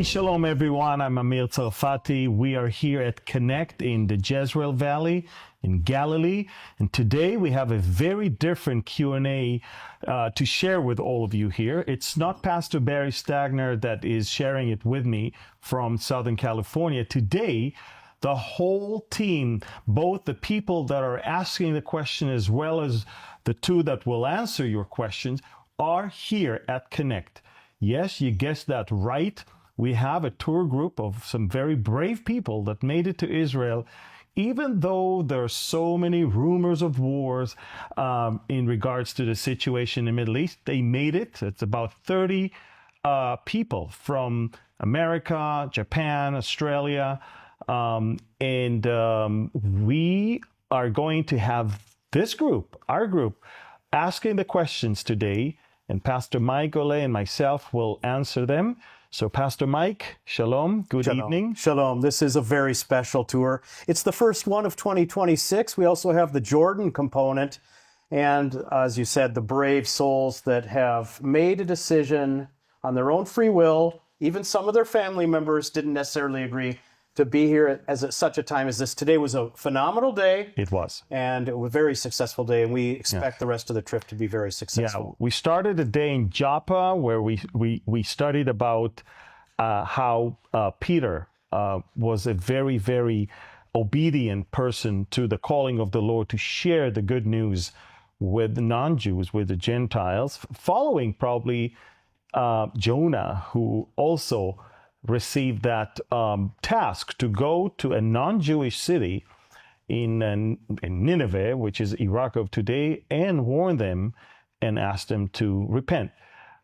Hey, shalom everyone. I'm Amir Tsarfati. We are here at Connect in the Jezreel Valley in Galilee. And today we have a very different Q&A to share with all of you here. It's not Pastor Barry Stagner that is sharing it with me from Southern California. Today, the whole team, both the people that are asking the question as well as the two that will answer your questions, are here at Connect. Yes, you guessed that right. We have a tour group of some very brave people that made it to Israel, even though there are so many rumors of wars in regards to the situation in the Middle East. They made it. It's about 30 people from America, Japan, Australia, and we are going to have this group, our group, asking the questions today, and Pastor Mike Golay and myself will answer them. So Pastor Mike, shalom, good evening. Shalom. This is a very special tour. It's the first one of 2026. We also have the Jordan component. And as you said, the brave souls that have made a decision on their own free will. Even some of their family members didn't necessarily agree to be here at such a time as this. Today was a phenomenal day. It was. And it was a very successful day. And we expect the rest of the trip to be very successful. Yeah, we started a day in Joppa where we studied about how Peter was a very, very obedient person to the calling of the Lord to share the good news with the non-Jews, with the Gentiles, following probably Jonah, who also received that task to go to a non-Jewish city in Nineveh, which is Iraq of today, and warn them and ask them to repent.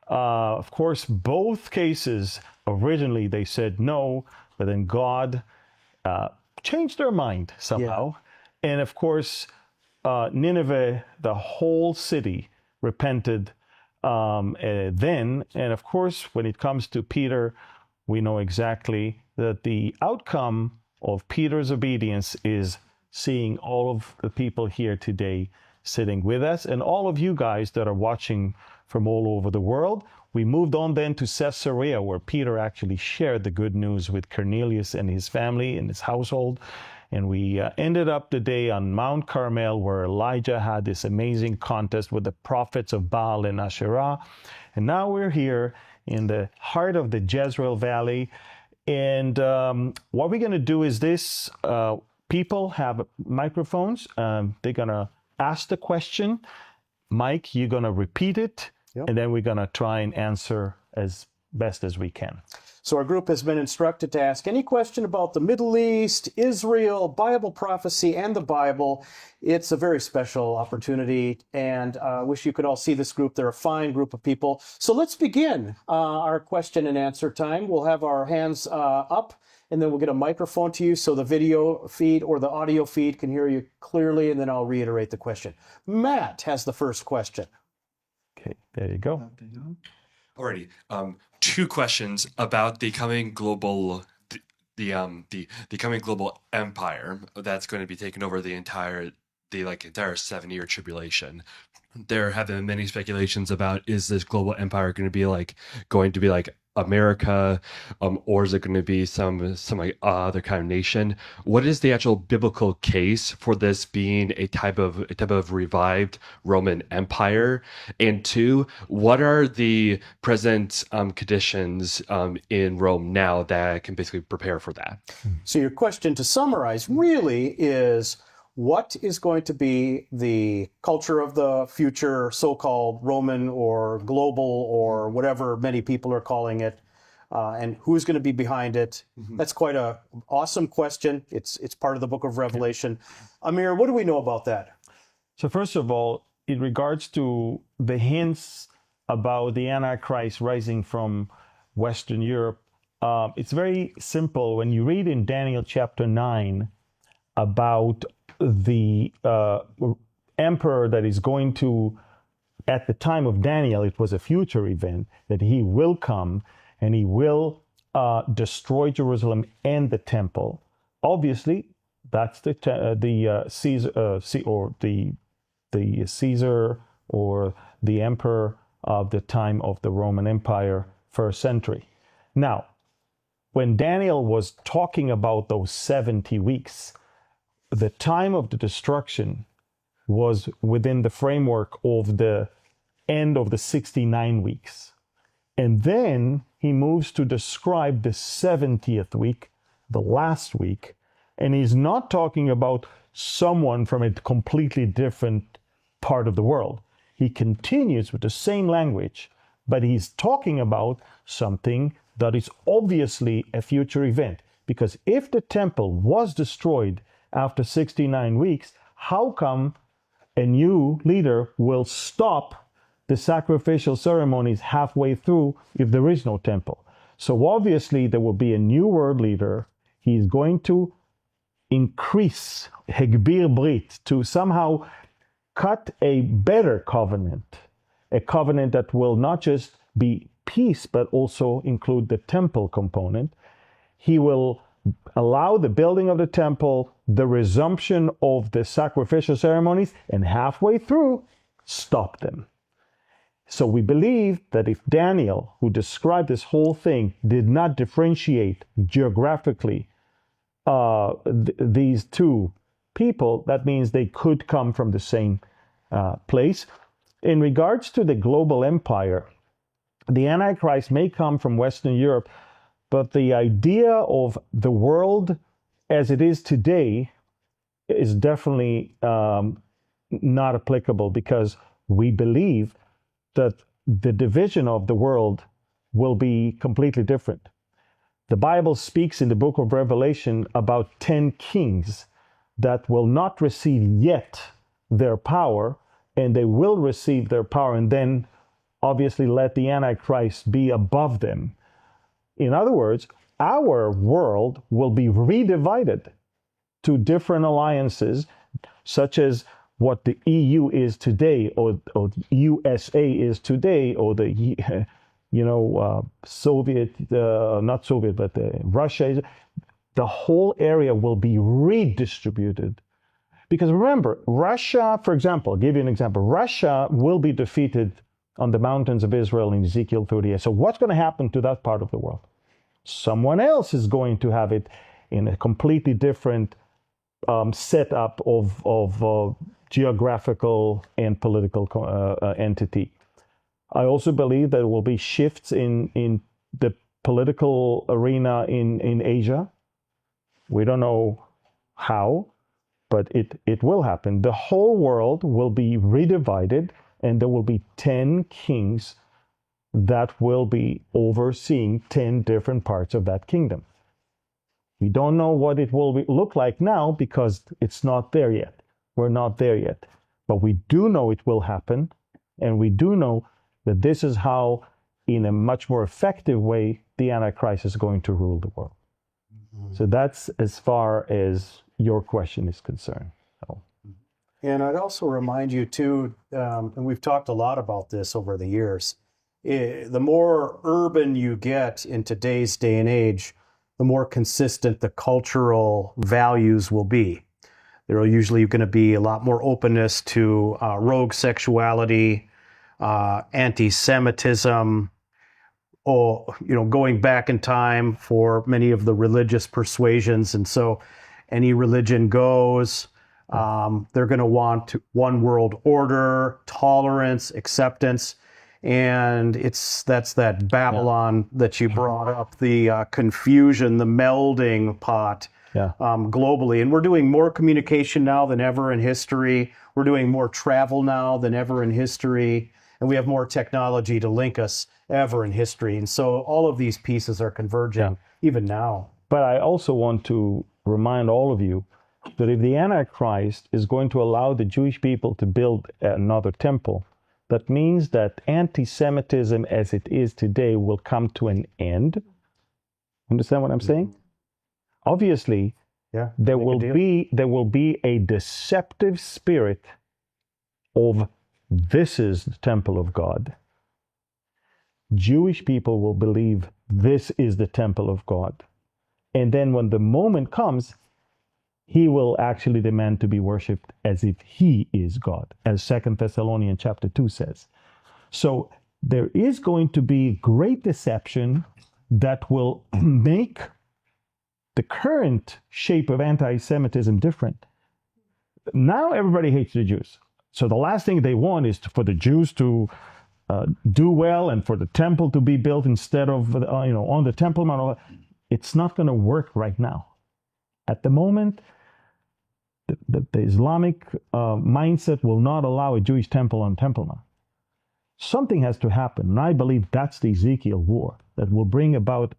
Of course, both cases, originally they said no, but then God changed their mind somehow. Yeah. And of course, Nineveh, the whole city repented then. And of course, when it comes to Peter, we know exactly that the outcome of Peter's obedience is seeing all of the people here today sitting with us and all of you guys that are watching from all over the world. We moved on then to Caesarea, where Peter actually shared the good news with Cornelius and his family and his household. And we ended up the day on Mount Carmel, where Elijah had this amazing contest with the prophets of Baal and Asherah. And now we're here in the heart of the Jezreel Valley. And what we're going to do is this. People have microphones. They're going to ask the question. Mike, you're going to repeat it. Yep. And then we're going to try and answer as best as we can. So our group has been instructed to ask any question about the Middle East, Israel, Bible prophecy, and the Bible. It's a very special opportunity, and I wish you could all see this group. They're a fine group of people. So let's begin our question and answer time. We'll have our hands up, and then we'll get a microphone to you so the video feed or the audio feed can hear you clearly, and then I'll reiterate the question. Matt has the first question. Okay, there you go. Alrighty. Two questions about the coming global, the coming global empire that's going to be taking over the entire 7-year tribulation. There have been many speculations about, is this global empire going to be like Amerika, or is it going to be some other kind of nation? What is the actual biblical case for this being a type of revived Roman Empire? And two, what are the present conditions in Rome now that can basically prepare for that? So your question, to summarize, really is, what is going to be the culture of the future, so-called Roman or global or whatever many people are calling it, and who's going to be behind it? Mm-hmm. That's quite an awesome question. It's part of the book of Revelation. Amir, what do we know about that? So first of all, in regards to the hints about the Antichrist rising from Western Europe, it's very simple. When you read in Daniel chapter 9 about the emperor that is going to, at the time of Daniel, it was a future event, that he will come and he will destroy Jerusalem and the temple. Obviously, that's the Caesar, or the Caesar or the emperor of the time of the Roman Empire, first century. Now, when Daniel was talking about those 70 weeks, the time of the destruction was within the framework of the end of the 69 weeks. And then he moves to describe the 70th week, the last week, and he's not talking about someone from a completely different part of the world. He continues with the same language, but he's talking about something that is obviously a future event. Because if the temple was destroyed after 69 weeks, how come a new leader will stop the sacrificial ceremonies halfway through if there is no temple? So obviously there will be a new world leader. He's going to increase Hegbir Brit, to somehow cut a better covenant, a covenant that will not just be peace, but also include the temple component. He will allow the building of the temple, the resumption of the sacrificial ceremonies, and halfway through, stop them. So we believe that if Daniel, who described this whole thing, did not differentiate geographically these two people, that means they could come from the same place. In regards to the global empire, the Antichrist may come from Western Europe, but the idea of the world as it is today is definitely not applicable, because we believe that the division of the world will be completely different. The Bible speaks in the book of Revelation about 10 kings that will not receive yet their power, and they will receive their power and then obviously let the Antichrist be above them. In other words, our world will be redivided to different alliances, such as what the EU is today, or USA is today, or the Soviet, not Soviet, but Russia. The whole area will be redistributed. Because remember, Russia, for example, I'll give you an example. Russia will be defeated on the mountains of Israel in Ezekiel 38. So what's going to happen to that part of the world? Someone else is going to have it in a completely different setup of geographical and political entity. I also believe there will be shifts in the political arena in Asia. We don't know how, but it will happen. The whole world will be redivided, and there will be 10 kings that will be overseeing 10 different parts of that kingdom. We don't know what it will look like now, because it's not there yet. We're not there yet. But we do know it will happen, and we do know that this is how, in a much more effective way, the Antichrist is going to rule the world. Mm-hmm. So that's as far as your question is concerned. So. And I'd also remind you too, and we've talked a lot about this over the years, the more urban you get in today's day and age, the more consistent the cultural values will be. There are usually going to be a lot more openness to rogue sexuality, anti-Semitism, or going back in time for many of the religious persuasions, and so any religion goes. They're going to want one world order, tolerance, acceptance, and that's that Babylon that you brought up, the confusion, the melding pot. Globally. And we're doing more communication now than ever in history. We're doing more travel now than ever in history. And we have more technology to link us ever in history. And so all of these pieces are converging even now. But I also want to remind all of you that if the Antichrist is going to allow the Jewish people to build another temple, that means that anti-Semitism as it is today will come to an end. Understand what I'm saying? Obviously, there will be a deceptive spirit of this is the temple of God. Jewish people will believe this is the temple of God. And then when the moment comes, he will actually demand to be worshipped as if he is God, as 2 Thessalonians chapter 2 says. So there is going to be great deception that will make the current shape of anti-Semitism different. Now everybody hates the Jews. So the last thing they want is for the Jews to do well and for the temple to be built instead of, on the Temple Mount. It's not going to work right now. At the moment, the Islamic mindset will not allow a Jewish temple on Temple Mount. Something has to happen, and I believe that's the Ezekiel war that will bring about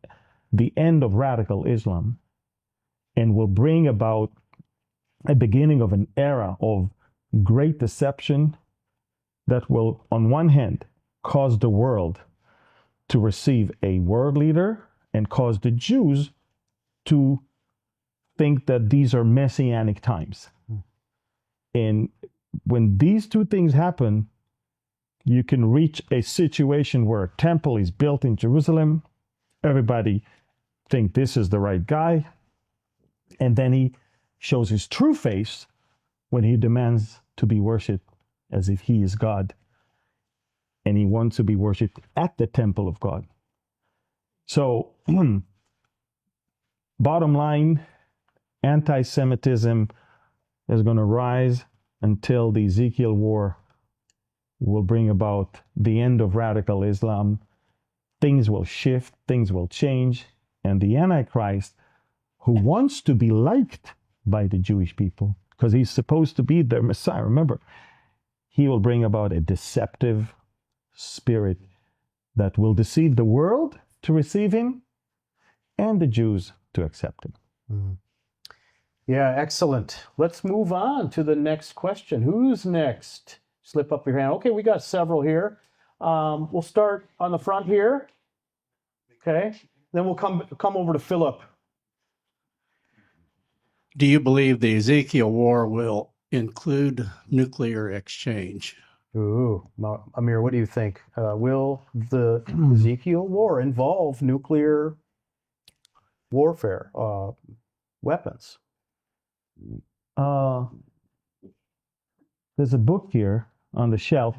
the end of radical Islam and will bring about a beginning of an era of great deception that will, on one hand, cause the world to receive a world leader and cause the Jews to think that these are messianic times. And when these two things happen, you can reach a situation where a temple is built in Jerusalem. Everybody think this is the right guy. And then he shows his true face when he demands to be worshipped as if he is God. And he wants to be worshipped at the temple of God. So, bottom line, anti-Semitism is going to rise until the Ezekiel war will bring about the end of radical Islam. Things will shift, things will change, and the Antichrist, who wants to be liked by the Jewish people, because he's supposed to be their Messiah, remember, he will bring about a deceptive spirit that will deceive the world to receive him and the Jews to accept him. Mm. Yeah, excellent. Let's move on to the next question. Who's next? Slip up your hand. Okay, we got several here. We'll start on the front here. Okay, then we'll come over to Philip. Do you believe the Ezekiel war will include nuclear exchange? Ooh, Amir, what do you think? Will the Ezekiel war involve nuclear warfare, weapons? There's a book here on the shelf.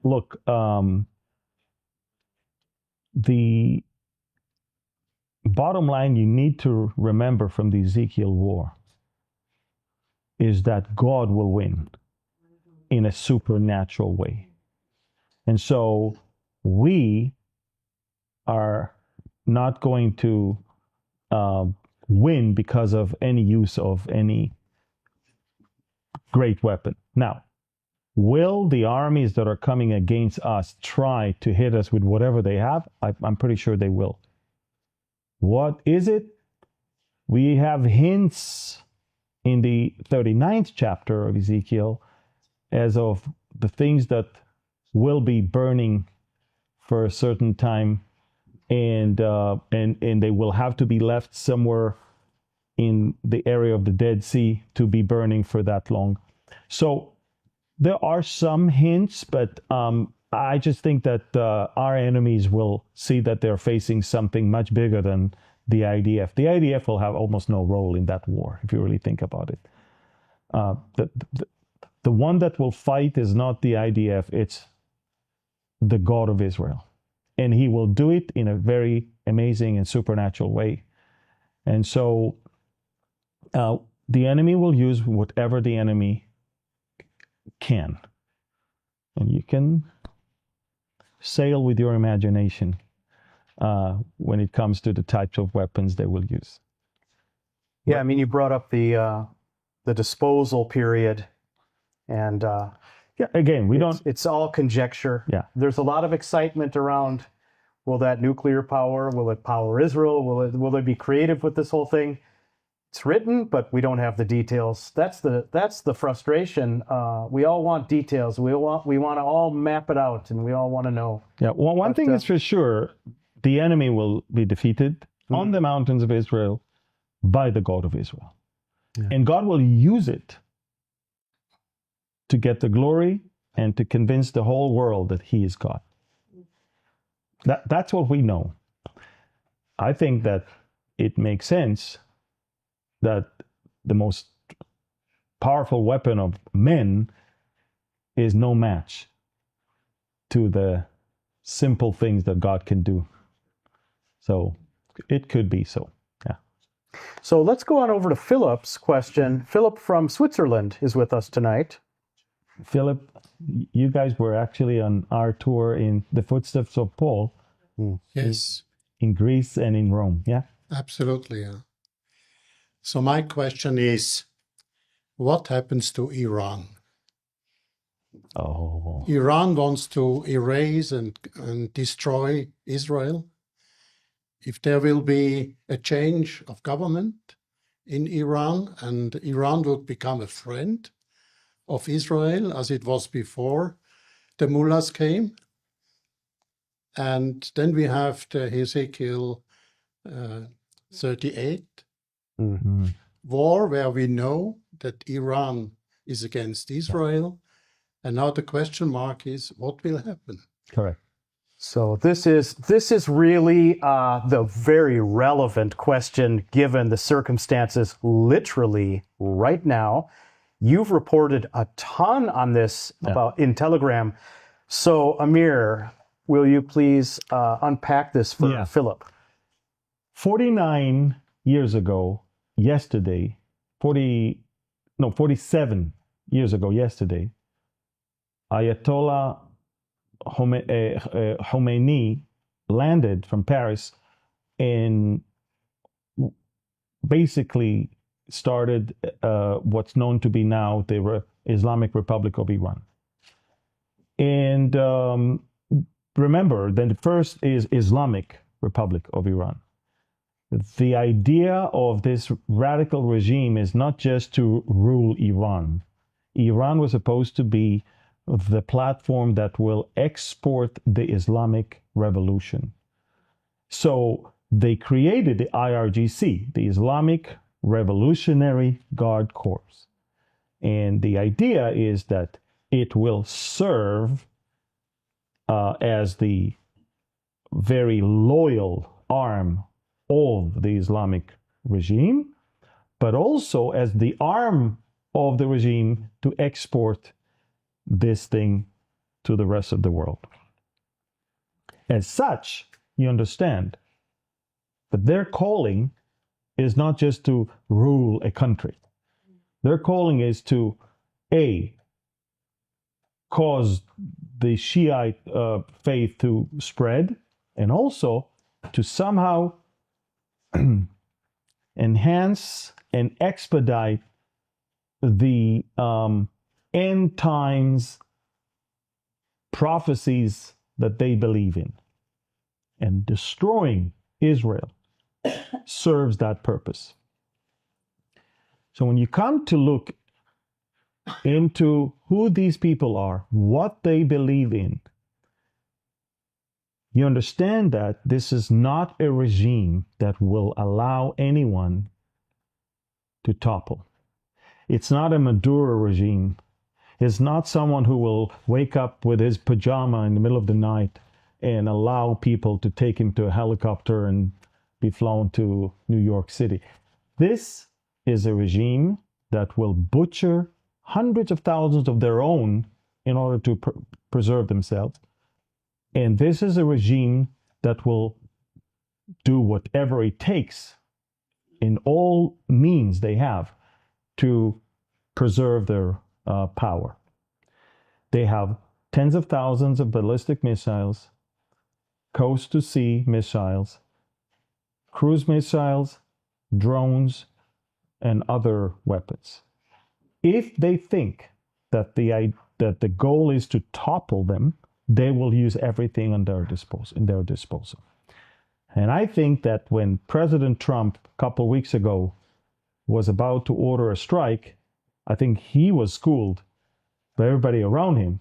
Look, the bottom line you need to remember from the Ezekiel war is that God will win in a supernatural way. And so we are not going to win because of any use of any great weapon. Now, will the armies that are coming against us try to hit us with whatever they have? I'm pretty sure they will. What is it? We have hints in the 39th chapter of Ezekiel as of the things that will be burning for a certain time, and they will have to be left somewhere in the area of the Dead Sea to be burning for that long. So there are some hints, but I just think that our enemies will see that they're facing something much bigger than the IDF. The IDF will have almost no role in that war, if you really think about it. The one that will fight is not the IDF, it's the God of Israel. And he will do it in a very amazing and supernatural way. And so the enemy will use whatever the enemy can. And you can sail with your imagination when it comes to the types of weapons they will use. Yeah, I mean, you brought up the disposal period, and yeah, again, it's all conjecture. Yeah, there's a lot of excitement around. Will that nuclear power? Will it power Israel? Will they be creative with this whole thing? It's written, but we don't have the details. That's the frustration. We all want details. We want to all map it out, and we all want to know. Yeah. Well, one thing is for sure: the enemy will be defeated on the mountains of Israel by the God of Israel, and God will use it to get the glory and to convince the whole world that He is God. That's what we know. I think that it makes sense that the most powerful weapon of men is no match to the simple things that God can do. So it could be so. Yeah. So let's go on over to Philip's question. Philip from Switzerland is with us tonight. Philip, you guys were actually on our tour in the footsteps of Paul. Yes, in Greece and in Rome. Yeah. absolutely. Yeah. So my question is, what happens to Iran? Oh. Iran wants to erase and destroy Israel. If there will be a change of government in Iran and Iran would become a friend of Israel as it was before the mullahs came, and then we have the Ezekiel 38 Mhm. war where we know that Iran is against Israel. And now the question mark is, what will happen? Correct. So this is really the very relevant question given the circumstances literally right now. You've reported a ton on this about in Telegram. So Amir, will you please unpack this for Philip? 49 years ago, yesterday, 47 years ago, yesterday, Ayatollah Khomeini landed from Paris and basically started what's known to be now the Islamic Republic of Iran. And remember, then the first is Islamic Republic of Iran. The idea of this radical regime is not just to rule Iran. Iran was supposed to be the platform that will export the Islamic revolution. So they created the IRGC, the Islamic Revolutionary Guard Corps. And the idea is that it will serve as the very loyal arm of the Islamic regime, but also as the arm of the regime to export this thing to the rest of the world. As such, you understand that their calling is not just to rule a country. Their calling is to, A, cause the Shiite faith to spread, and also to somehow enhance and expedite the end times prophecies that they believe in. And destroying Israel serves that purpose. So when you come to look into who these people are, what they believe in, you understand that this is not a regime that will allow anyone to topple. It's not a Maduro regime. It's not someone who will wake up with his pajama in the middle of the night and allow people to take him to a helicopter and be flown to New York City. This is a regime that will butcher hundreds of thousands of their own in order to preserve themselves. And this is a regime that will do whatever it takes in all means they have to preserve their power. They have tens of thousands of ballistic missiles, coast-to-sea missiles, cruise missiles, drones, and other weapons. If they think that the goal is to topple them, they will use everything in their disposal. And I think that when President Trump, a couple of weeks ago, was about to order a strike, I think he was schooled by everybody around him.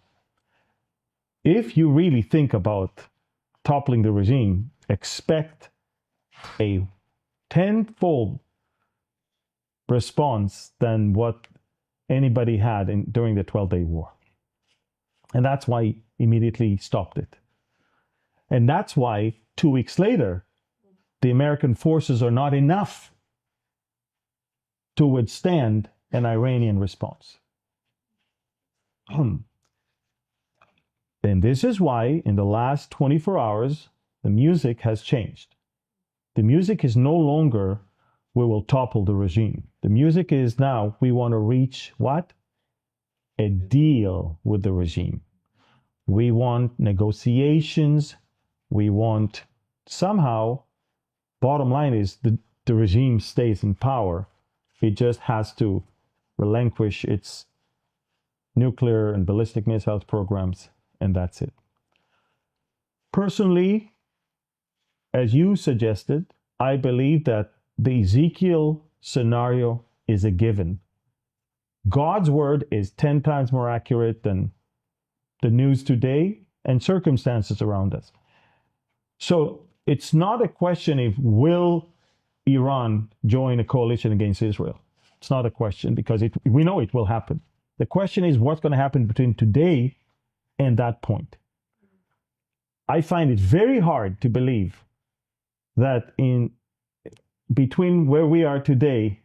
If you really think about toppling the regime, expect a tenfold response than what anybody had during the 12-day war. And that's why he immediately stopped it. And that's why 2 weeks later, the American forces are not enough to withstand an Iranian response. And this is why in the last 24 hours, the music has changed. The music is no longer, we will topple the regime. The music is now, we want to reach what? A deal with the regime. We want negotiations. We want somehow, bottom line is the regime stays in power. It just has to relinquish its nuclear and ballistic missiles programs, and that's it. Personally, as you suggested, I believe that the Ezekiel scenario is a given. God's word is 10 times more accurate than the news today and circumstances around us. So it's not a question of will Iran join a coalition against Israel. It's not a question because we know it will happen. The question is what's going to happen between today and that point. I find it very hard to believe that in between where we are today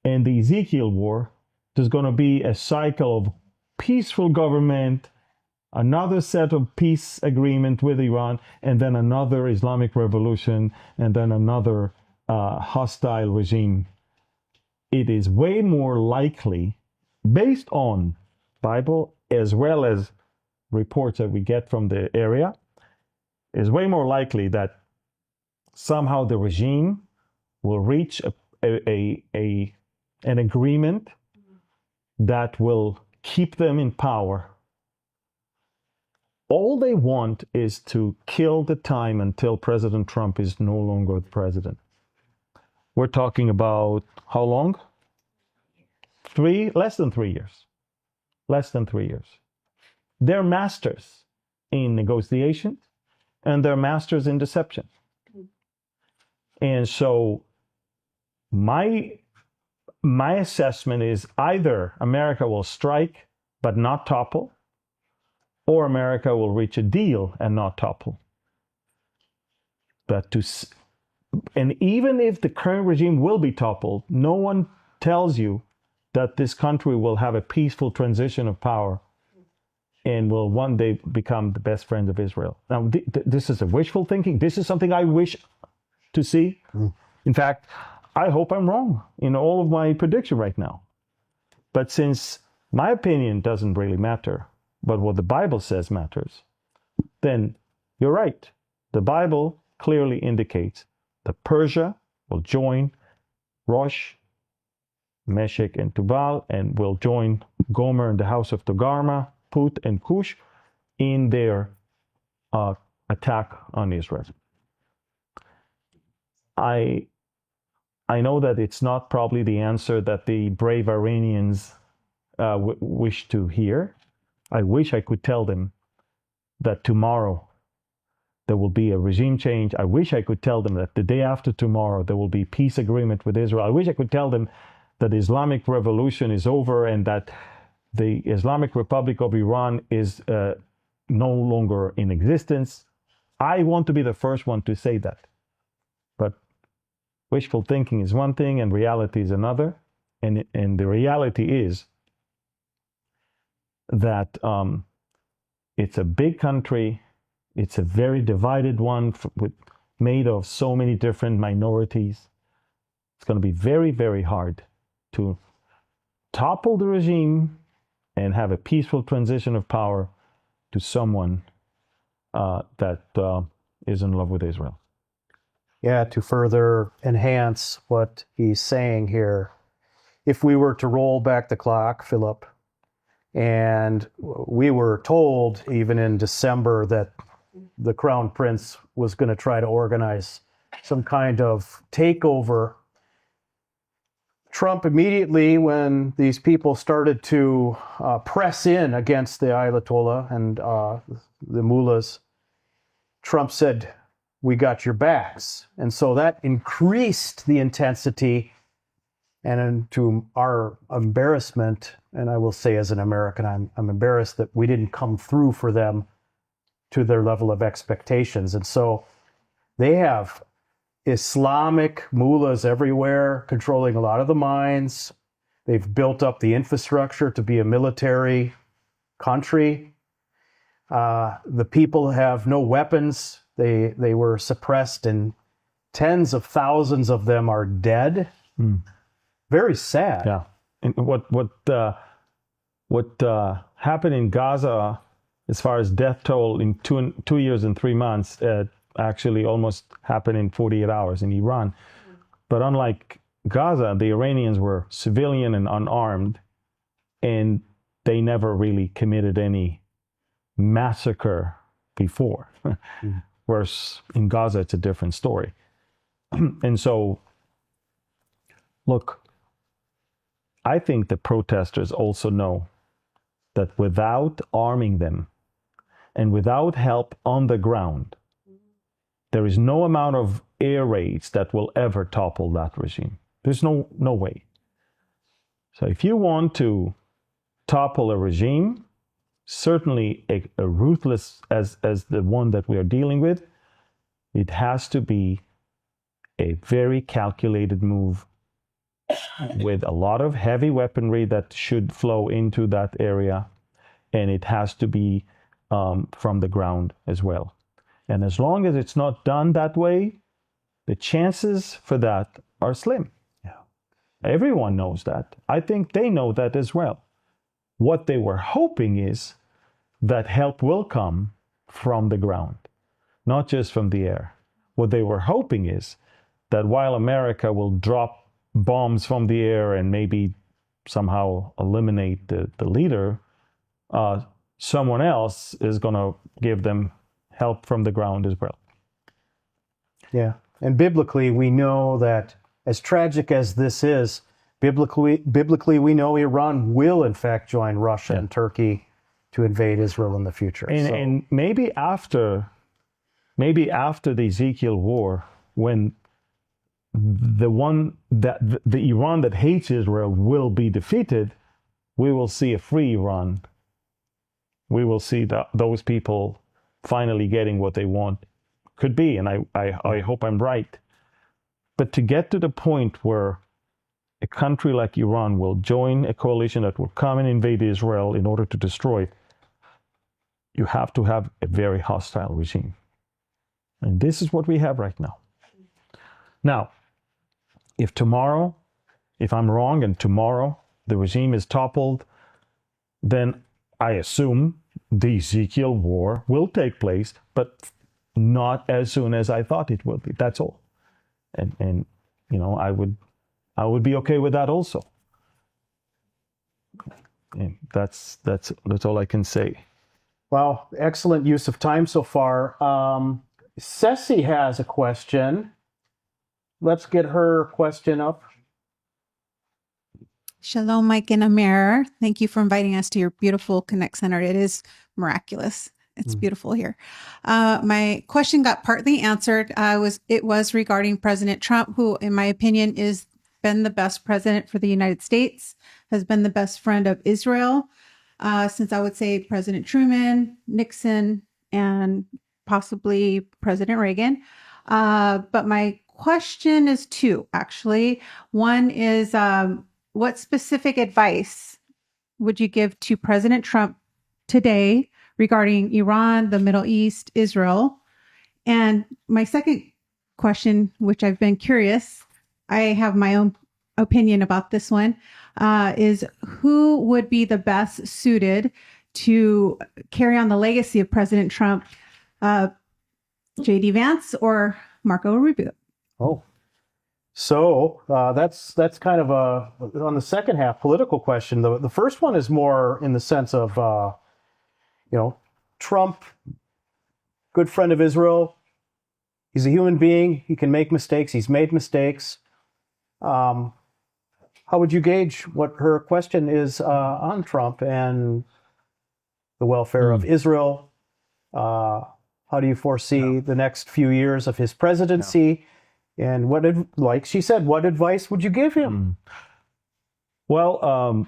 and the Ezekiel war, there's going to be a cycle of peaceful government, another set of peace agreement with Iran, and then another Islamic revolution, and then another hostile regime. It is way more likely, based on Bible as well as reports that we get from the area, is way more likely that somehow the regime will reach an agreement that will keep them in power. All they want is to kill the time until President Trump is no longer the president. We're talking about how long? Less than 3 years. Less than 3 years. They're masters in negotiations and they're masters in deception. And so my assessment is either America will strike but not topple, or America will reach a deal and not topple. And even if the current regime will be toppled, no one tells you that this country will have a peaceful transition of power and will one day become the best friend of Israel. Now, this is a wishful thinking. This is something I wish to see. In fact, I hope I'm wrong in all of my prediction right now. But since my opinion doesn't really matter, but what the Bible says matters, then you're right. The Bible clearly indicates that Persia will join Rosh, Meshech, and Tubal, and will join Gomer and the house of Togarmah, Put, and Cush in their attack on Israel. I know that it's not probably the answer that the brave Iranians wish to hear. I wish I could tell them that tomorrow there will be a regime change. I wish I could tell them that the day after tomorrow there will be peace agreement with Israel. I wish I could tell them that the Islamic Revolution is over and that the Islamic Republic of Iran is no longer in existence. I want to be the first one to say that. But wishful thinking is one thing and reality is another. And the reality is that it's a big country. It's a very divided one made of so many different minorities. It's going to be very, very hard to topple the regime and have a peaceful transition of power to someone that is in love with Israel. Yeah, to further enhance what he's saying here, if we were to roll back the clock, Philip, and we were told even in December that the Crown Prince was going to try to organize some kind of takeover, Trump immediately, when these people started to press in against the Ayatollah and the mullahs, Trump said, "We got your backs." And so that increased the intensity. And to our embarrassment, and I will say as an American, I'm embarrassed that we didn't come through for them to their level of expectations. And so they have Islamic mullahs everywhere controlling a lot of the mines. They've built up the infrastructure to be a military country. The people have no weapons. They were suppressed, and tens of thousands of them are dead. Very sad. Yeah. And what happened in Gaza, as far as death toll in 2 years and 3 months, actually almost happened in 48 hours in Iran. But unlike Gaza, the Iranians were civilian and unarmed, and they never really committed any massacre before. Whereas in Gaza, it's a different story. And so, look, I think the protesters also know that without arming them and without help on the ground, there is no amount of air raids that will ever topple that regime. There's no way. So if you want to topple a regime, certainly a ruthless as the one that we are dealing with, it has to be a very calculated move with a lot of heavy weaponry that should flow into that area, and it has to be from the ground as well. And as long as it's not done that way, the chances for that are slim. Yeah. Everyone knows that. I think they know that as well. What they were hoping is that help will come from the ground, not just from the air. What they were hoping is that while America will drop bombs from the air and maybe somehow eliminate the leader, someone else is going to give them help from the ground as well. Yeah. And biblically, we know that as tragic as this is, biblically we know Iran will in fact join Russia and Turkey to invade Israel in the future. And maybe after the Ezekiel war, when the Iran that hates Israel will be defeated, we will see a free Iran. We will see those people finally getting what they want. Could be, and I hope I'm right. But to get to the point where a country like Iran will join a coalition that will come and invade Israel in order to destroy it, you have to have a very hostile regime. And this is what we have right now. Now, if I'm wrong and tomorrow the regime is toppled, then I assume the Ezekiel war will take place, but not as soon as I thought it would be. That's all. And you know, I would be okay with that also. And that's all I can say. Well, excellent use of time so far. Ceci has a question. Let's get her question up. Shalom, Mike and Amir. Thank you for inviting us to your beautiful Connect Center. It is miraculous. It's beautiful here. My question got partly answered. It was regarding President Trump, who, in my opinion, is been the best president for the United States, has been the best friend of Israel since I would say President Truman, Nixon, and possibly President Reagan. But my question is two, actually. One is, what specific advice would you give to President Trump today regarding Iran, the Middle East, Israel? And my second question, which I've been curious, I have my own opinion about this one, is who would be the best suited to carry on the legacy of President Trump, J.D. Vance or Marco Rubio? Oh, so that's kind of on the second half, political question. The first one is more in the sense of, Trump, good friend of Israel. He's a human being. He can make mistakes. He's made mistakes. How would you gauge what her question is on Trump and the welfare of Israel? How do you foresee the next few years of his presidency? And like she said, what advice would you give him? Well,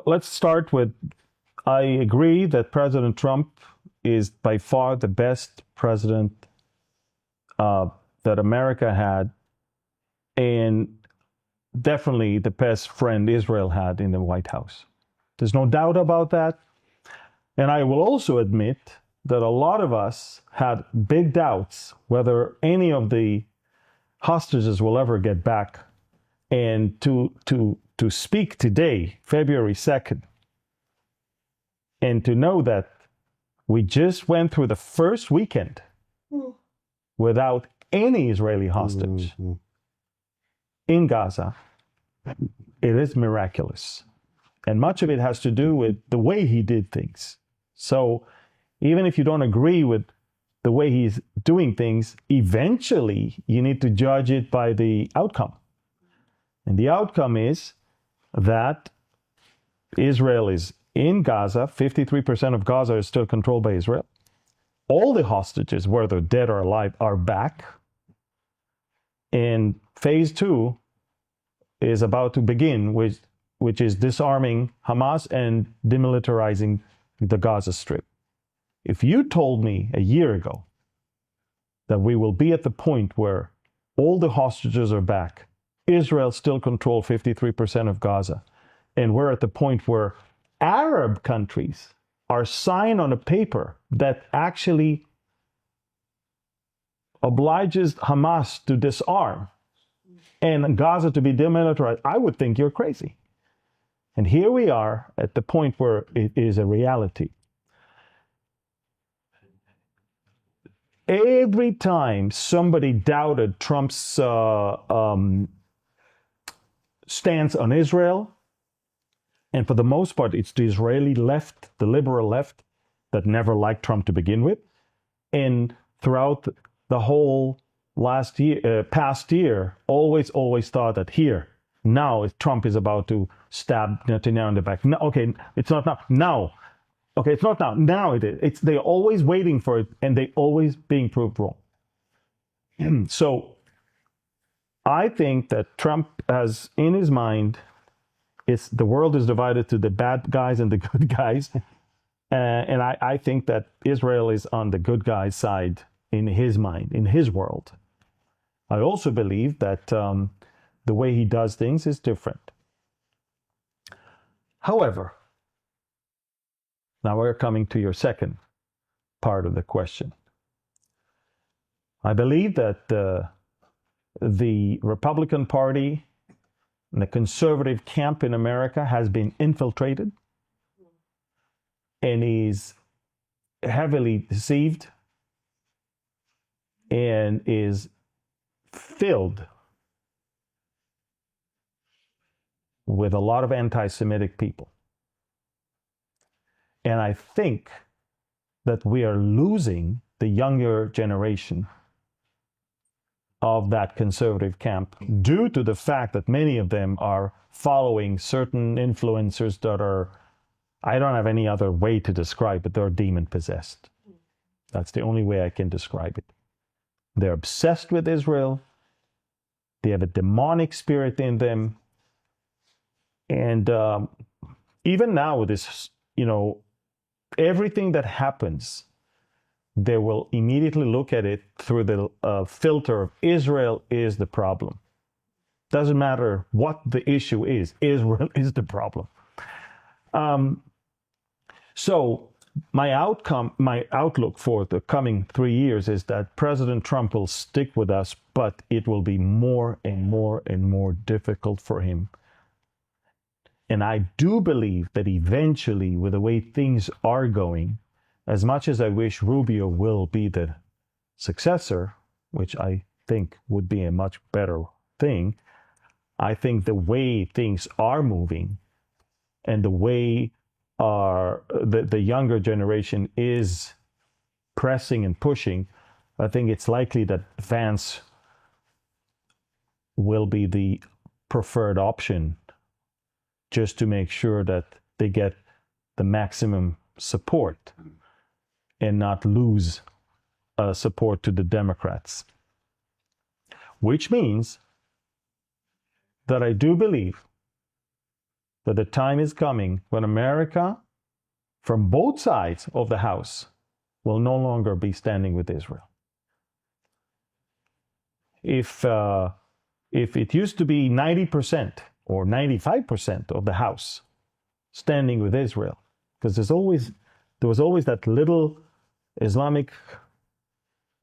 let's start with, I agree that President Trump is by far the best president that America had, and definitely the best friend Israel had in the White House. There's no doubt about that. And I will also admit that a lot of us had big doubts whether any of the hostages will ever get back. And to speak today, February 2nd, and to know that we just went through the first weekend without any Israeli hostage in Gaza, it is miraculous. And much of it has to do with the way he did things. So even if you don't agree with the way he's doing things, eventually you need to judge it by the outcome. And the outcome is that Israel is in Gaza. 53% of Gaza is still controlled by Israel. All the hostages, whether dead or alive, are back. And phase 2 is about to begin, which is disarming Hamas and demilitarizing the Gaza Strip. If you told me a year ago that we will be at the point where all the hostages are back, Israel still controls 53% of Gaza, and we're at the point where Arab countries are signed on a paper that actually obliges Hamas to disarm and Gaza to be demilitarized, I would think you're crazy. And here we are at the point where it is a reality. Every time somebody doubted Trump's stance on Israel, and for the most part, it's the Israeli left, the liberal left, that never liked Trump to begin with. And throughout the whole past year, always thought that now Trump is about to stab Netanyahu in the back. No, okay, it's not now. Now. Okay, it's not now. Now it is. They're always waiting for it, and they're always being proved wrong. So I think that Trump has in his mind, the world is divided to the bad guys and the good guys. And I think that Israel is on the good guys' side in his mind, in his world. I also believe that the way he does things is different. However, now we're coming to your second part of the question. I believe that the Republican Party and the conservative camp in America has been infiltrated and is heavily deceived and is filled with a lot of anti-Semitic people. And I think that we are losing the younger generation of that conservative camp due to the fact that many of them are following certain influencers that are, I don't have any other way to describe it, they're demon possessed. That's the only way I can describe it. They're obsessed with Israel. They have a demonic spirit in them. And even now with this, everything that happens, they will immediately look at it through the filter of Israel is the problem. Doesn't matter what the issue is, Israel is the problem. So my outlook for the coming 3 years is that President Trump will stick with us, but it will be more and more and more difficult for him. And I do believe that eventually, with the way things are going, as much as I wish Rubio will be the successor, which I think would be a much better thing, I think the way things are moving and the way the younger generation is pressing and pushing, I think it's likely that Vance will be the preferred option, just to make sure that they get the maximum support and not lose support to the Democrats. Which means that I do believe that the time is coming when America, from both sides of the house, will no longer be standing with Israel. If it used to be 90% or 95% of the house standing with Israel, because there's always there was always that little Islamic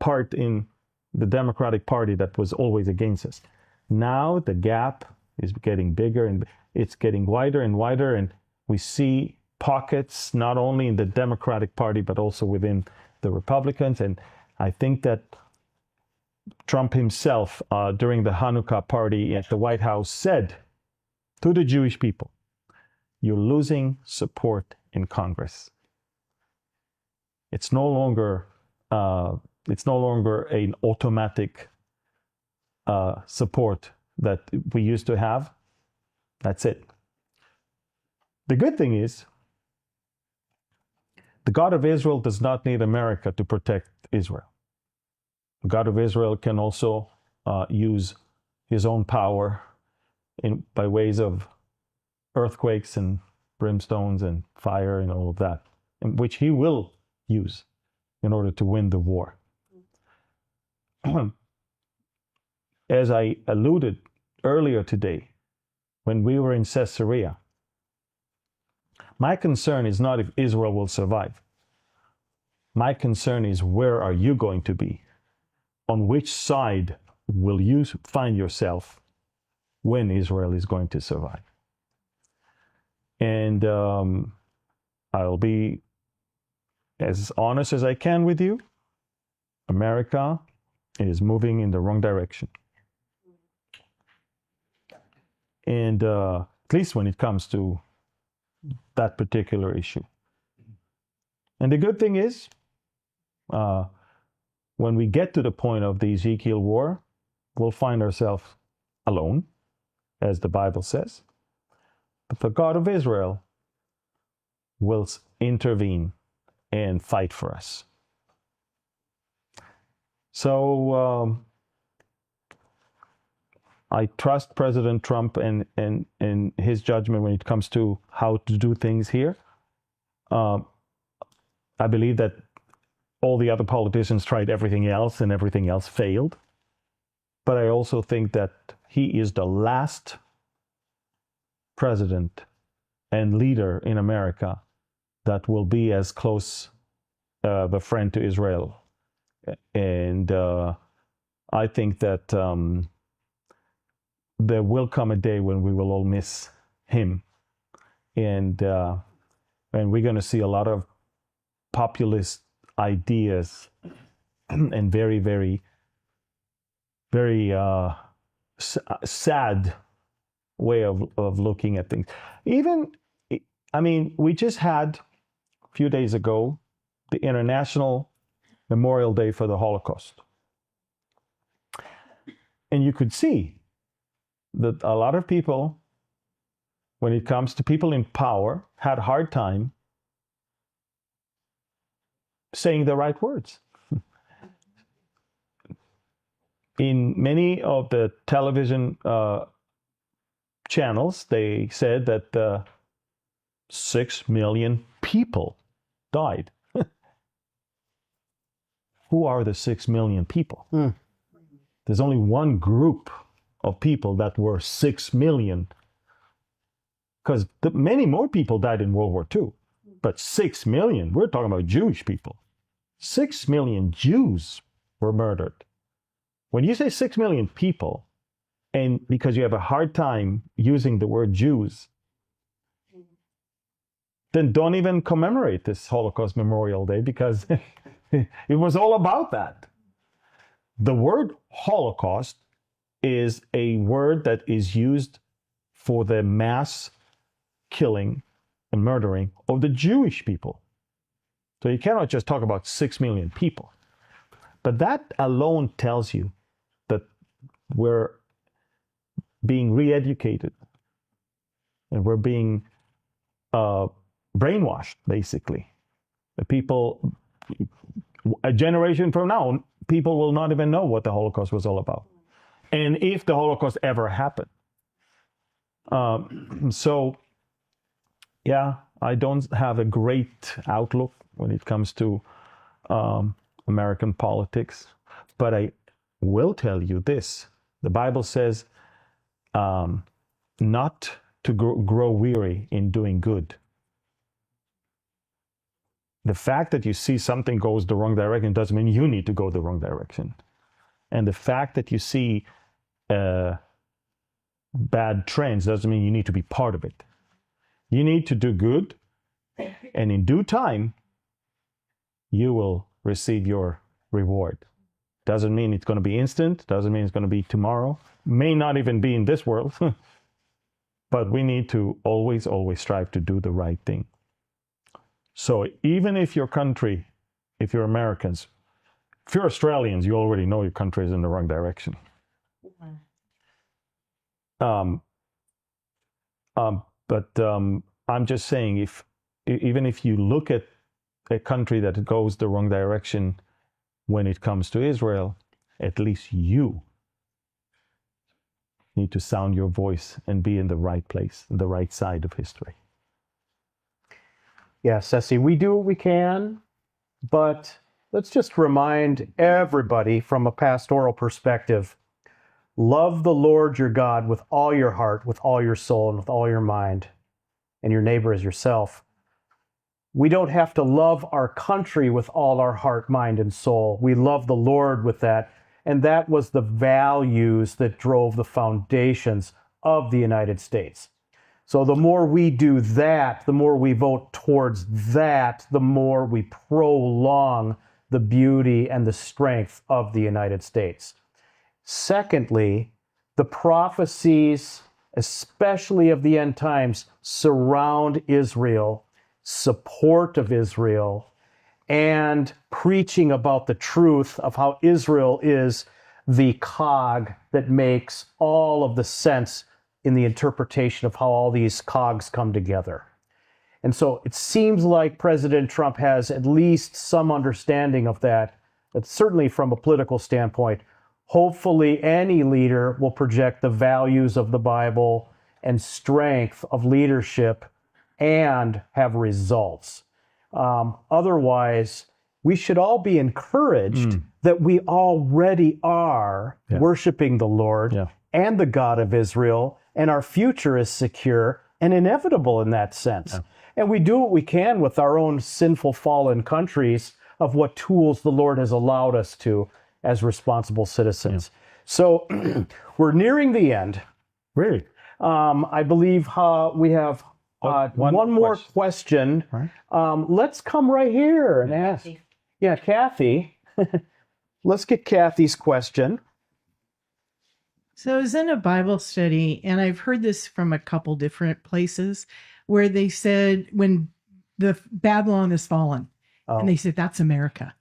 part in the Democratic Party that was always against us. Now the gap is getting bigger and it's getting wider and wider, and we see pockets not only in the Democratic Party but also within the Republicans. And I think that Trump himself, during the Hanukkah party at the White House, said to the Jewish people, "You're losing support in Congress. It's no longer an automatic support that we used to have. That's it." The good thing is, the God of Israel does not need America to protect Israel. The God of Israel can also use his own power by ways of earthquakes and brimstones and fire and all of that, which he will use in order to win the war. As I alluded earlier today, when we were in Caesarea, my concern is not if Israel will survive. My concern is, where are you going to be? On which side will you find yourself when Israel is going to survive? And I'll be as honest as I can with you. America is moving in the wrong direction. And at least when it comes to that particular issue. And the good thing is, when we get to the point of the Ezekiel war, we'll find ourselves alone, as the Bible says. But the God of Israel will intervene and fight for us. So I trust President Trump and his judgment when it comes to how to do things here. I believe that all the other politicians tried everything else and everything else failed. But I also think that he is the last president and leader in America that will be as close of a friend to Israel. And I think that there will come a day when we will all miss him. And we're going to see a lot of populist ideas and very, very, very sad way of looking at things. Even, I mean, we just had a few days ago the International Memorial Day for the Holocaust. And you could see that a lot of people, when it comes to people in power, had a hard time saying the right words. In many of the television channels, they said that 6 million people died. Who are the 6 million people? There's only one group of people that were 6 million, because many more people died in World War II. But 6 million, we're talking about Jewish people. 6 million Jews were murdered. When you say 6 million people, and because you have a hard time using the word Jews, then don't even commemorate this Holocaust Memorial Day, because it was all about that. The word Holocaust is a word that is used for the mass killing and murdering of the Jewish people. So you cannot just talk about 6 million people. But that alone tells you that we're being re-educated and we're being brainwashed, basically. The people, a generation from now, people will not even know what the Holocaust was all about, and if the Holocaust ever happened. So, yeah, I don't have a great outlook when it comes to American politics, but I will tell you this. The Bible says not to grow weary in doing good. the fact that you see something goes the wrong direction doesn't mean you need to go the wrong direction. And the fact that you see bad trends doesn't mean you need to be part of it. You need to do good, and in due time, you will receive your reward. Doesn't mean it's going to be instant, doesn't mean it's going to be tomorrow, may not even be in this world, but we need to always strive to do the right thing. So even if your country, if you're Americans, if you're Australians, you already know your country is in the wrong direction. But I'm just saying, even if you look at a country that goes the wrong direction when it comes to Israel, at least you need to sound your voice and be in the right place, the right side of history. Yes, Essie, we do what we can, but let's just remind everybody from a pastoral perspective, love the Lord your God with all your heart, with all your soul, and with all your mind, and your neighbor as yourself. We don't have to love our country with all our heart, mind, and soul. We love the Lord with that, and that was the values that drove the foundations of the United States. So the more we do that, the more we vote towards that, the more we prolong the beauty and the strength of the United States. Secondly, the prophecies, especially of the end times, surround Israel, support of Israel, and preaching about the truth of how Israel is the cog that makes all of the sense in the interpretation of how all these cogs come together. And so it seems like President Trump has at least some understanding of that, but certainly from a political standpoint. Hopefully any leader will project the values of the Bible and strength of leadership and have results. Otherwise, we should all be encouraged that we already are worshiping the Lord and the God of Israel, and our future is secure and inevitable in that sense. And we do what we can with our own sinful, fallen countries of what tools the Lord has allowed us to as responsible citizens. So we're nearing the end. Really? I believe we have one more question. Right. Let's come right here and ask. Yeah, Kathy. Let's get Kathy's question. So I was in a Bible study, and I've heard this from a couple different places, where they said when the Babylon has fallen, and they said that's America.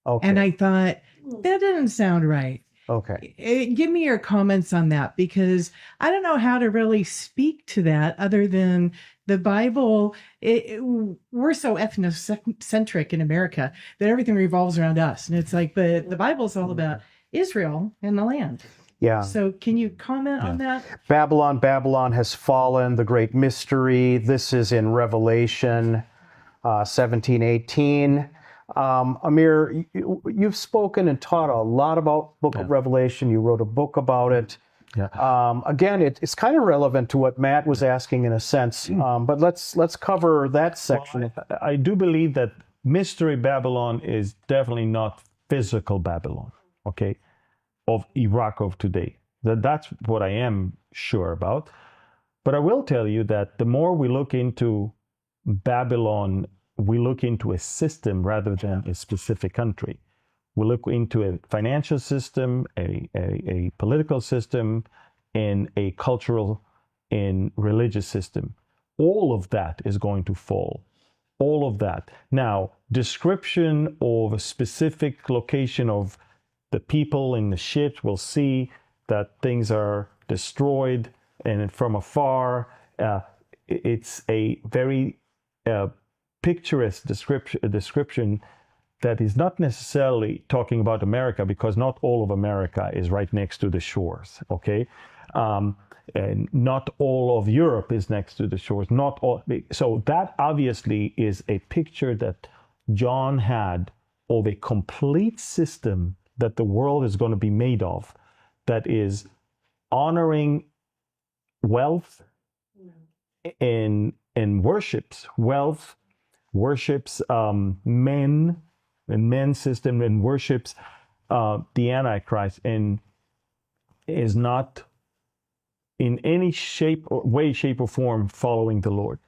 Okay. And I thought, that doesn't sound right. Okay. Give me your comments on that, because I don't know how to really speak to that other than the Bible. We're so ethnocentric in America that everything revolves around us. And it's like, but the Bible is all about Israel and the land. Yeah. So can you comment on that? Babylon has fallen, the great mystery. This is in Revelation 17:18. Amir, you've spoken and taught a lot about Book of Revelation. You wrote a book about it. Again, it's kind of relevant to what Matt was asking in a sense, but let's cover that section. Well, I do believe that Mystery Babylon is definitely not physical Babylon, okay, of Iraq of today. That's what I am sure about. But I will tell you that the more we look into Babylon, we look into a system rather than a specific country. We look into a financial system, a political system, and a cultural and religious system. All of that is going to fall. All of that. Now, description of a specific location of the people in the ships will see that things are destroyed, and from afar, it's a very picturesque description that is not necessarily talking about America, because not all of America is right next to the shores, okay? And not all of Europe is next to the shores. Not all. So that obviously is a picture that John had of a complete system that the world is going to be made of, that is honoring wealth and worships wealth worships men and men's system and worships the Antichrist and is not in any shape or form following the Lord,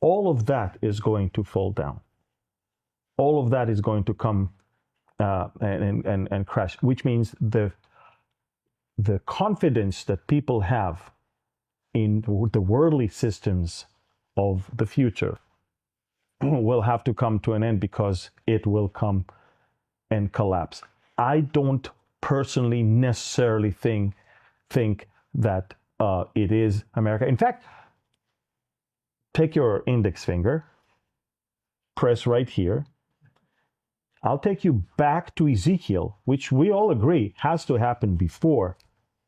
all of that is going to fall down. All of that is going to come and crash, which means the confidence that people have in the worldly systems of the future will have to come to an end, because it will come and collapse. I don't personally necessarily think that it is America. In fact, take your index finger, press right here. I'll take you back to Ezekiel, which we all agree has to happen before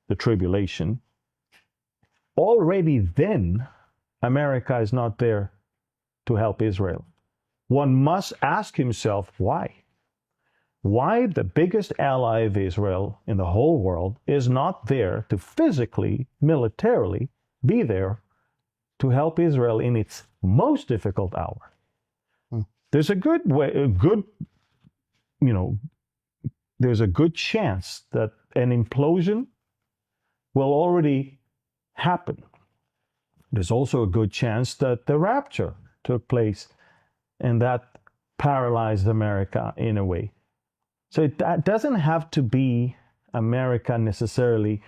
the tribulation. Already then, America is not there to help Israel. One must ask himself why. Why the biggest ally of Israel in the whole world is not there to physically, militarily be there to help Israel in its most difficult hour. There's a good there's a good chance that an implosion will already happen. There's also a good chance that the rapture took place and that paralyzed America in a way. So it doesn't have to be America necessarily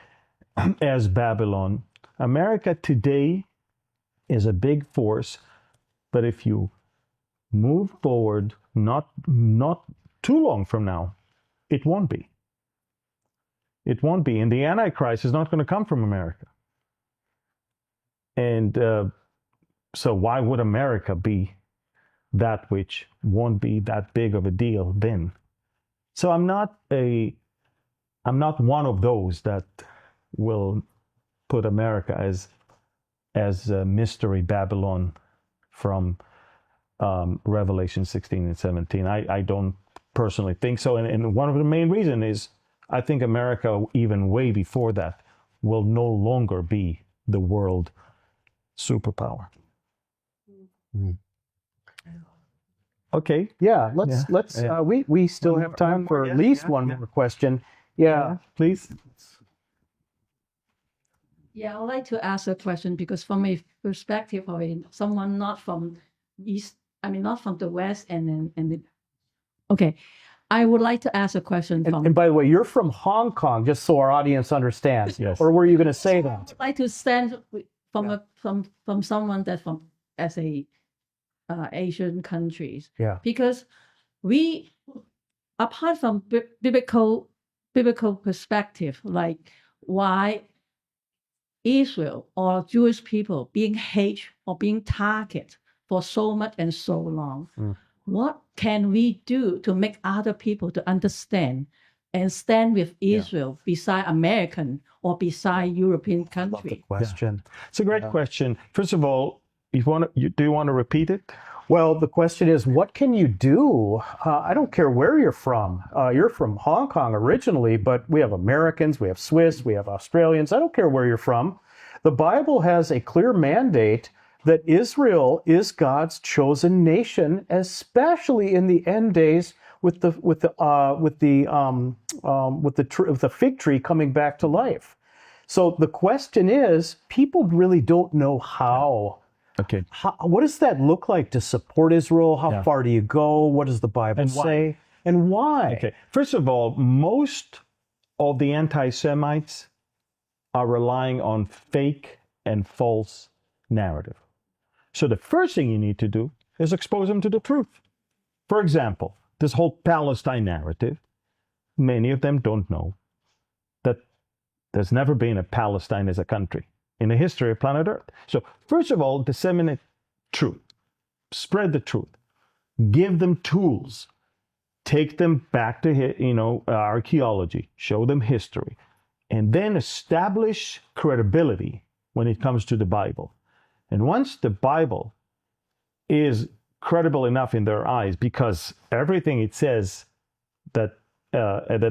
as Babylon. America today is a big force, but if you move forward, not too long from now, it won't be. It won't be. And the Antichrist is not going to come from America. And so why would America be that which won't be that big of a deal then? So I'm not one of those that will put America as a mystery Babylon from Revelation 16 and 17. I don't personally think so. And one of the main reasons is I think America, even way before that, will no longer be the world superpower. Okay. Yeah, let's we still have time for at least one more question. Yeah, please. Yeah, I'd like to ask a question, because from a perspective of someone not from not from the West, okay, I would like to ask a question from. And by the way, you're from Hong Kong, just so our audience understands. Yes. Or were you going to say that? I'd like to stand from someone that's from as a Asian countries. Yeah. Because we, apart from biblical perspective, like why Israel or Jewish people being hated or being targeted for so much and so long, what can we do to make other people to understand and stand with Israel beside American or beside European country? Question. It's a great question. First of all, do you want to repeat it? Well, the question is, what can you do? I don't care where you're from. You're from Hong Kong originally, but we have Americans, we have Swiss, we have Australians. I don't care where you're from. The Bible has a clear mandate that Israel is God's chosen nation, especially in the end days with the fig tree coming back to life. So the question is, people really don't know how. Okay. What does that look like to support Israel? How far do you go? What does the Bible say? And why? Okay. First of all, most of the anti-Semites are relying on fake and false narrative. So the first thing you need to do is expose them to the truth. For example, this whole Palestine narrative, many of them don't know that there's never been a Palestine as a country in the history of planet Earth. So first of all, disseminate truth. Spread the truth. Give them tools. Take them back to archaeology. Show them history. And then establish credibility when it comes to the Bible. And once the Bible is credible enough in their eyes, because everything it says that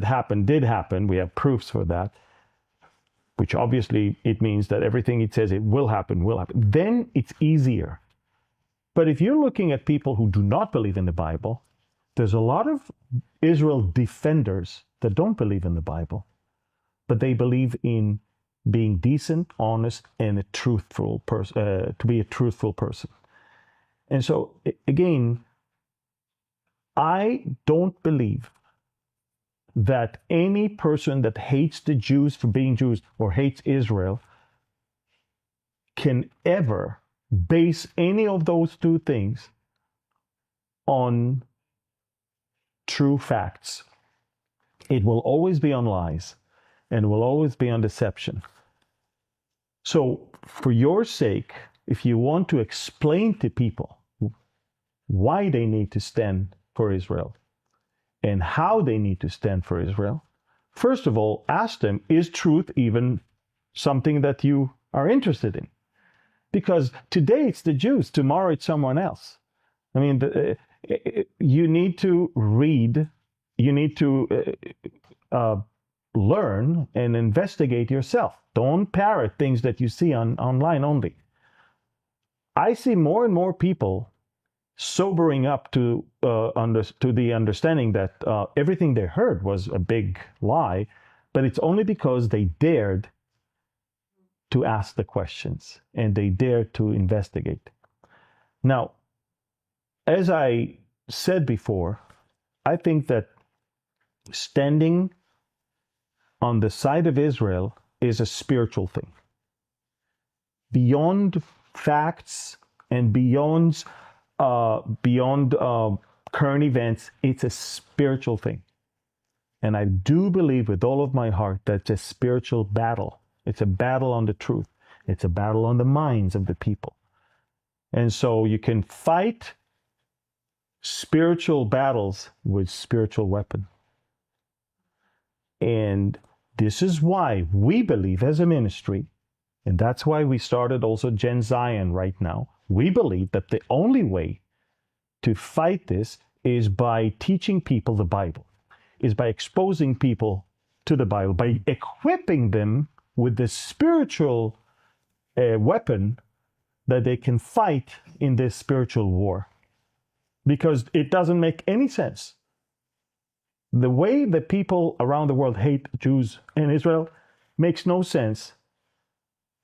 happened did happen, we have proofs for that, which obviously it means that everything it says it will happen, then it's easier But if you're looking at people who do not believe in the Bible, there's a lot of Israel defenders that don't believe in the Bible, but they believe in being decent, honest, and a truthful person, to be a truthful person. And so, again, I don't believe that any person that hates the Jews for being Jews or hates Israel can ever base any of those two things on true facts. It will always be on lies, and will always be on deception. So, for your sake, if you want to explain to people why they need to stand for Israel and how they need to stand for Israel, first of all, ask them, is truth even something that you are interested in? Because today it's the Jews, tomorrow it's someone else. I mean, you need to read, you need to learn and investigate yourself. Don't parrot things that you see online only. I see more and more people sobering up to the understanding that everything they heard was a big lie, but it's only because they dared to ask the questions and they dared to investigate. Now, as I said before, I think that standing on the side of Israel is a spiritual thing. Beyond facts and beyond current events, it's a spiritual thing. And I do believe with all of my heart that it's a spiritual battle. It's a battle on the truth. It's a battle on the minds of the people. And so you can fight spiritual battles with spiritual weapons. And this is why we believe as a ministry, and that's why we started also Gen Zion right now. We believe that the only way to fight this is by teaching people the Bible, is by exposing people to the Bible, by equipping them with the spiritual weapon that they can fight in this spiritual war. Because it doesn't make any sense. The way the people around the world hate Jews and Israel makes no sense,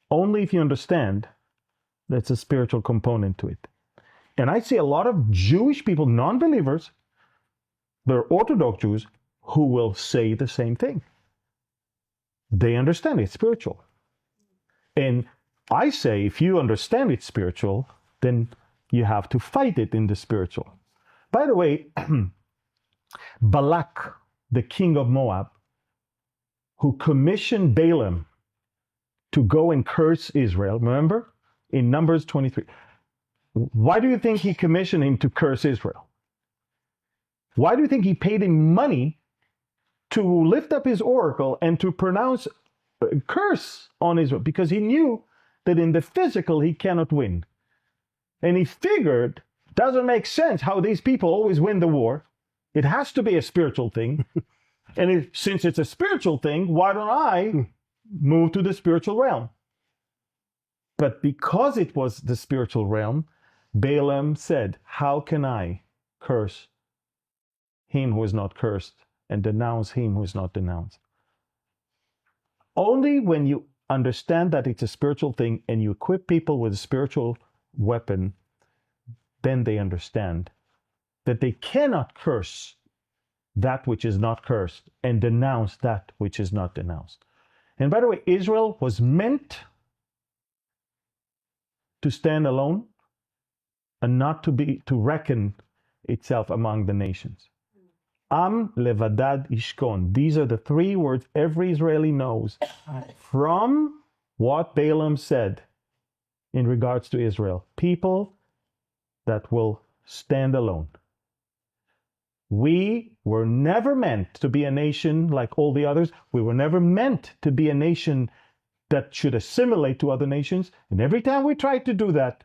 only if you understand there's a spiritual component to it. And I see a lot of Jewish people, non-believers, they're Orthodox Jews, who will say the same thing. They understand it's spiritual. And I say, if you understand it's spiritual, then you have to fight it in the spiritual. By the way, Balak, the king of Moab, who commissioned Balaam to go and curse Israel, remember? In Numbers 23. Why do you think he commissioned him to curse Israel? Why do you think he paid him money to lift up his oracle and to pronounce a curse on Israel? Because he knew that in the physical he cannot win. And he figured, doesn't make sense how these people always win the war. It has to be a spiritual thing. And since it's a spiritual thing, why don't I move to the spiritual realm? But because it was the spiritual realm, Balaam said, how can I curse him who is not cursed and denounce him who is not denounced? Only when you understand that it's a spiritual thing and you equip people with a spiritual weapon, then they understand that they cannot curse that which is not cursed and denounce that which is not denounced. And by the way, Israel was meant to stand alone and not to reckon itself among the nations. Am levadad ishkon. These are the three words every Israeli knows from what Balaam said in regards to Israel. People that will stand alone. We were never meant to be a nation like all the others. We were never meant to be a nation that should assimilate to other nations. And every time we tried to do that,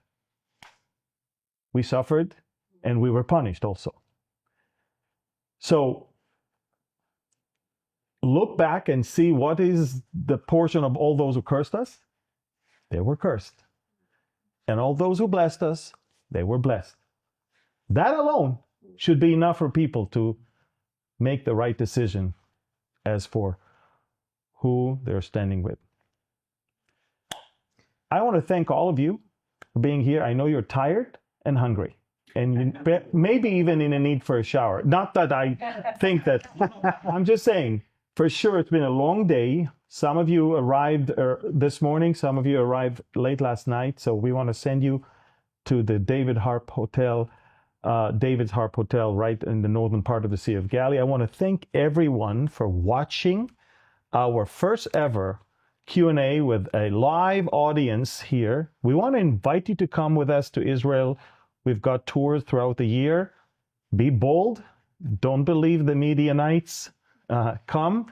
we suffered and we were punished also. So look back and see what is the portion of all those who cursed us. They were cursed. And all those who blessed us, They were blessed. That alone should be enough for people to make the right decision as for who they're standing with. I want to thank all of you for being here. I know you're tired and hungry, and maybe even in a need for a shower. Not that I think that, I'm just saying, for sure it's been a long day. Some of you arrived this morning, some of you arrived late last night, so we want to send you to the David's Harp Hotel right in the northern part of the Sea of Galilee. I want to thank everyone for watching our first ever Q&A with a live audience here. We want to invite you to come with us to Israel. We've got tours throughout the year. Be bold. Don't believe the Midianites. Come.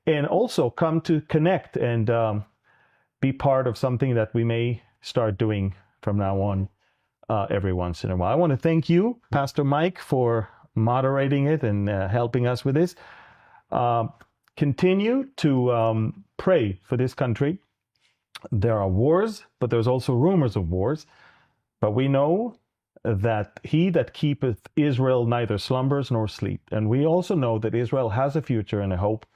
And also come to connect and be part of something that we may start doing from now on every once in a while. I want to thank you, Pastor Mike, for moderating it and helping us with this. Continue to pray for this country. There are wars, but there's also rumors of wars. But we know that he that keepeth Israel neither slumbers nor sleep. And we also know that Israel has a future and a hope.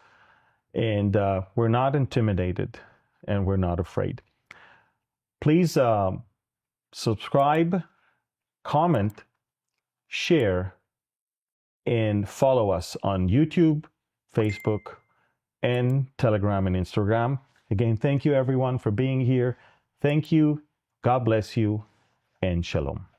And we're not intimidated and we're not afraid. Please subscribe, comment, share, and follow us on YouTube, Facebook, and Telegram and Instagram. Again, thank you everyone for being here. Thank you. God bless you, and shalom.